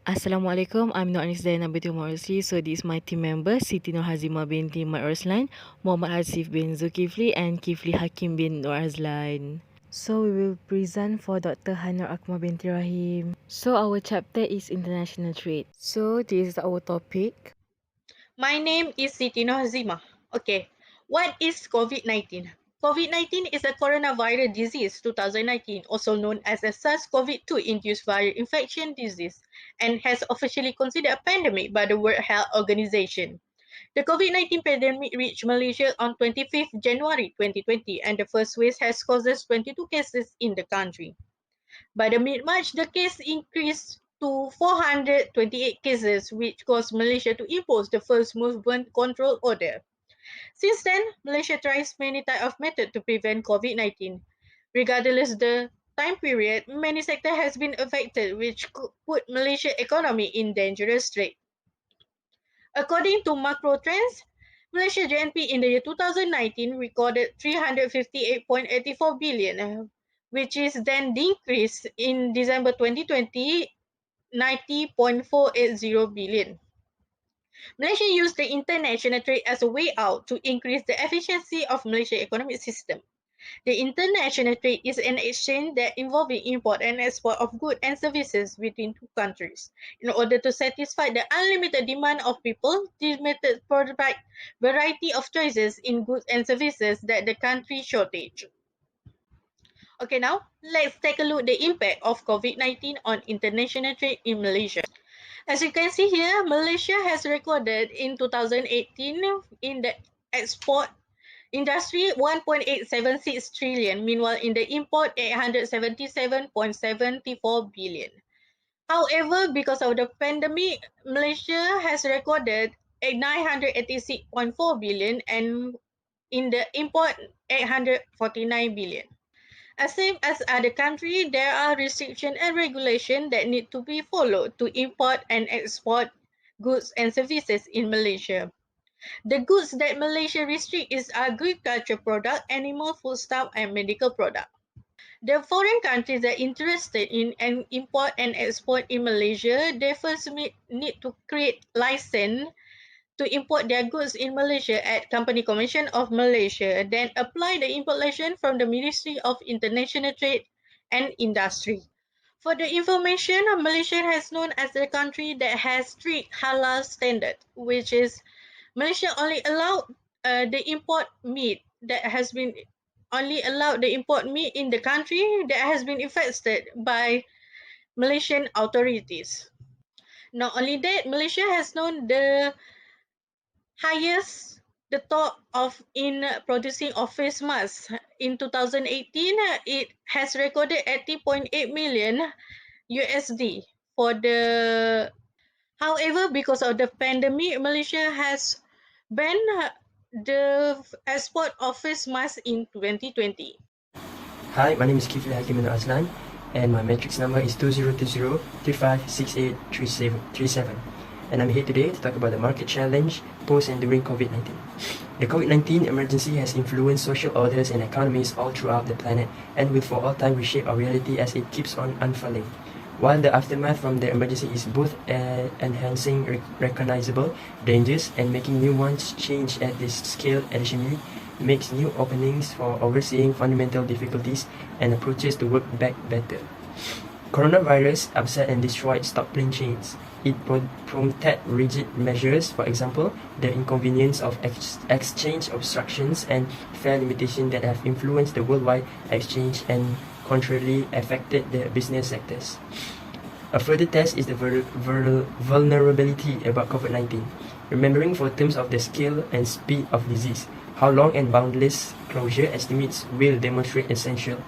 Assalamualaikum, I'm Anis Dayana binti Rusli. So this is my team members, Siti Hazimah binti Roslan, Muhammad Hasif bin Zulkefle and Keifli Hakim bin Azlan. So we will present for Dr. Hanur Akmal binti Rahim. So our chapter is international trade. So this is our topic. My name is Siti Hazimah. Okay, what is COVID-19? COVID-19 is a coronavirus disease 2019, also known as a SARS-CoV-2 induced viral infection disease, and has officially considered a pandemic by the World Health Organization. The COVID-19 pandemic reached Malaysia on 25th January 2020, and the first wave has caused 22 cases in the country. By the mid-March, the case increased to 428 cases, which caused Malaysia to impose the first movement control order. Since then, Malaysia tries many types of methods to prevent COVID-19. Regardless the time period, many sectors has been affected, which could put Malaysia economy in dangerous strait. According to macro trends, Malaysia GNP in the year 2019 recorded 358.84 billion, which is then decreased in December 2020 90.480 billion. Malaysia used the international trade as a way out to increase the efficiency of Malaysia's economic system. The international trade is an exchange that involving import and export of goods and services between two countries. In order to satisfy the unlimited demand of people, this method provides variety of choices in goods and services that the country shortage. Okay, now let's take a look at the impact of COVID-19 on international trade in Malaysia. As you can see here, Malaysia has recorded in 2018 in the export industry 1.876 trillion, meanwhile in the import 877.74 billion. However, because of the pandemic, Malaysia has recorded 986.4 billion and in the import 849 billion. As same as other countries, there are restrictions and regulations that need to be followed to import and export goods and services in Malaysia. The goods that Malaysia restrict is agriculture product, animal foodstuff, and medical product. The foreign countries that are interested in and import and export in Malaysia, they first need to create license to import their goods in Malaysia at Company Commission of Malaysia, then apply the import license from the Ministry of International Trade and Industry. For the information, Malaysia has known as the country that has strict halal standard, which is Malaysia only allowed the import meat that has been only allowed the import meat in the country that has been infested by Malaysian authorities. Not only that, Malaysia has known the highest the top of in producing of face masks. In 2018, it has recorded 80.8 million USD for the. However, because of the pandemic, Malaysia has banned the export of face masks in 2020. Hi, my name is Keifli Hakim Azlan, and my matrix number is 2020-356837. And I'm here today to talk about the market challenge post and during COVID-19. The COVID-19 emergency has influenced social orders and economies all throughout the planet and will for all time reshape our reality as it keeps on unfurling. While the aftermath from the emergency is both enhancing recognizable dangers and making new ones change at this scale additionally, makes new openings for overseeing fundamental difficulties and approaches to work back better. Coronavirus upset and destroyed stock plane chains. It prompted rigid measures, for example, the inconvenience of exchange obstructions and fare limitation that have influenced the worldwide exchange and contrarily affected the business sectors. A further test is the vulnerability about COVID-19. Remembering for terms of the scale and speed of disease, how long and boundless closure estimates will demonstrate essential.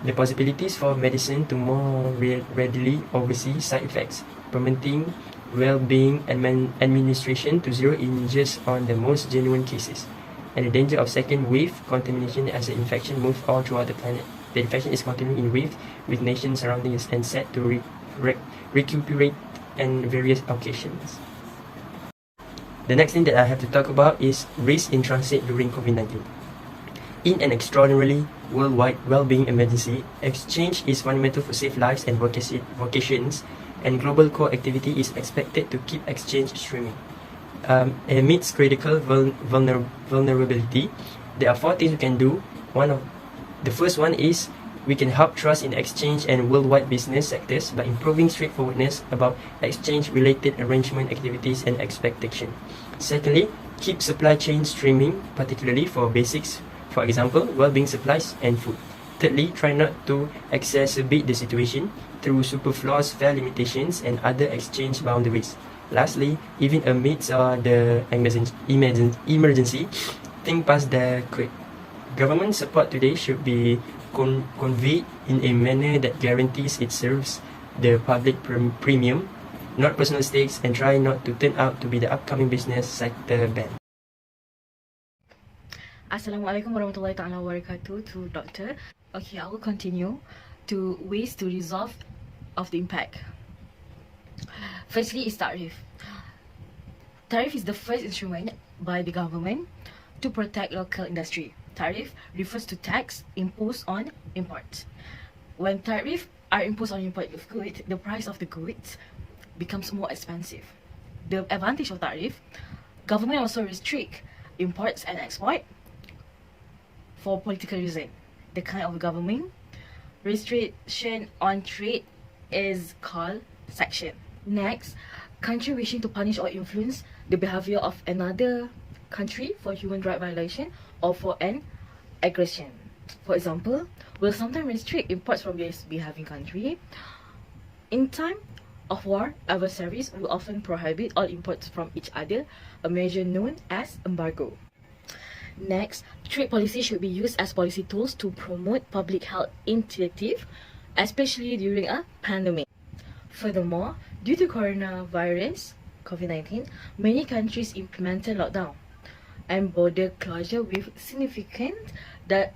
The possibilities for medicine to more readily oversee side effects, promoting well-being and administration to zero in just on the most genuine cases, and the danger of second wave contamination as the infection moves all throughout the planet. The infection is continuing in wave with nations surrounding us and set to recuperate in various occasions. The next thing that I have to talk about is risk in transit during COVID-19. In an extraordinarily worldwide well-being emergency, exchange is fundamental for safe lives and vocations and global core activity is expected to keep exchange streaming. Amidst critical vulnerability, there are 4 things we can do. The first one is we can help trust in exchange and worldwide business sectors by improving straightforwardness about exchange-related arrangement activities and expectation. Secondly, keep supply chain streaming, particularly for basics, for example, well-being supplies and food. Thirdly, try not to exacerbate the situation through superfluous fare limitations and other exchange boundaries. Lastly, even amidst the emergency, think past the quid. Government support today should be conveyed in a manner that guarantees it serves the public premium, not personal stakes, and try not to turn out to be the upcoming business sector ban. Assalamualaikum warahmatullahi ta'ala wabarakatuh to Doctor. Okay, I will continue to ways to resolve of the impact. Firstly is tariff. Tariff is the first instrument by the government to protect local industry. Tariff refers to tax imposed on imports. When tariff are imposed on import of goods, the price of the goods becomes more expensive. The advantage of tariff, government also restrict imports and export for political reason. The kind of government restriction on trade is called sanction. Next, country wishing to punish or influence the behavior of another country for human rights violation or for an aggression. For example, will sometimes restrict imports from this behaving country. In time of war, adversaries will often prohibit all imports from each other, a measure known as embargo. Next, trade policy should be used as policy tools to promote public health initiative, especially during a pandemic. Furthermore, due to coronavirus, COVID-19, many countries implemented lockdown and border closure with significant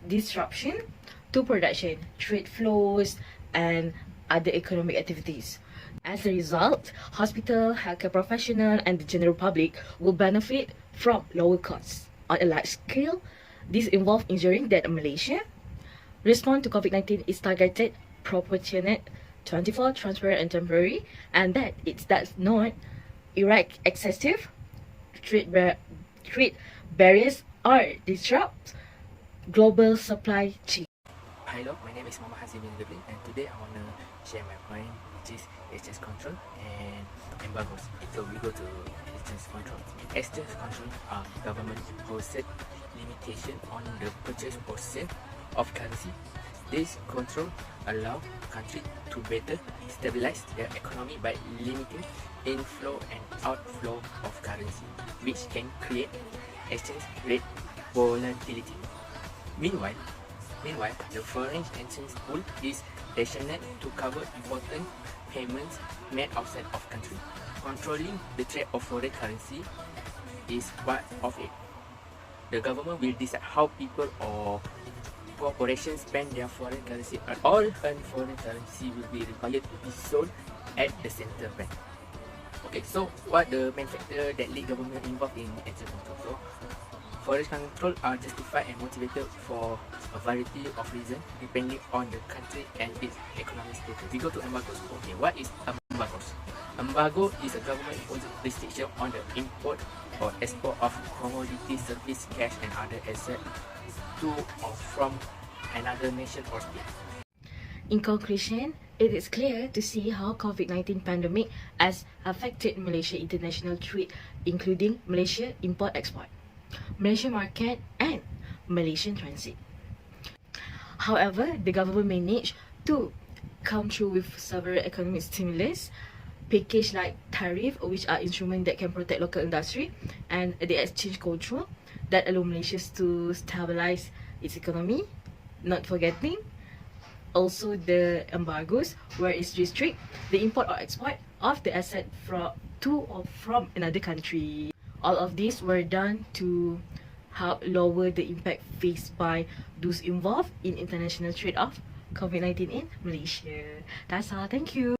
disruption to production, trade flows, and other economic activities. As a result, hospital, healthcare professionals, and the general public will benefit from lower costs. On a large scale, this involves ensuring that Malaysia response to COVID-19 is targeted, proportionate, 24, transparent, and temporary, and that it does not erect excessive trade barriers or disrupt global supply chain. Hello, my name is Hazimah, and today I want to share my point, which is exchange control and embargoes. So we go to exchange control. Exchange control are government who set limitation on the purchase or sale of currency. This control allow country to better stabilize their economy by limiting inflow and outflow of currency, which can create exchange rate volatility. Meanwhile, the foreign exchange pool is designed to cover important payments made outside of country. Controlling the trade of foreign currency is part of it. The government will decide how people or corporations spend their foreign currency, and all earned foreign currency will be required to be sold at the central bank. Okay, so what the main factor that lead government involved in exchange control? So, foreign control are justified and motivated for a variety of reasons depending on the country and its economic status. We go to embargoes. Okay, what is embargoes? Embargo is a government imposed restriction on the import or export of commodities, service, cash, and other assets to or from another nation or state. In conclusion, it is clear to see how COVID-19 pandemic has affected Malaysia international trade, including Malaysia import-export, Malaysia market, and Malaysian transit. However, the government managed to come through with several economic stimulus package like tariff, which are instruments that can protect local industry, and the exchange control that allow Malaysia to stabilize its economy. Not forgetting also the embargoes, where it restrict the import or export of the asset to or from another country. All of these were done to help lower the impact faced by those involved in international trade of COVID-19 in Malaysia. That's all. Thank you.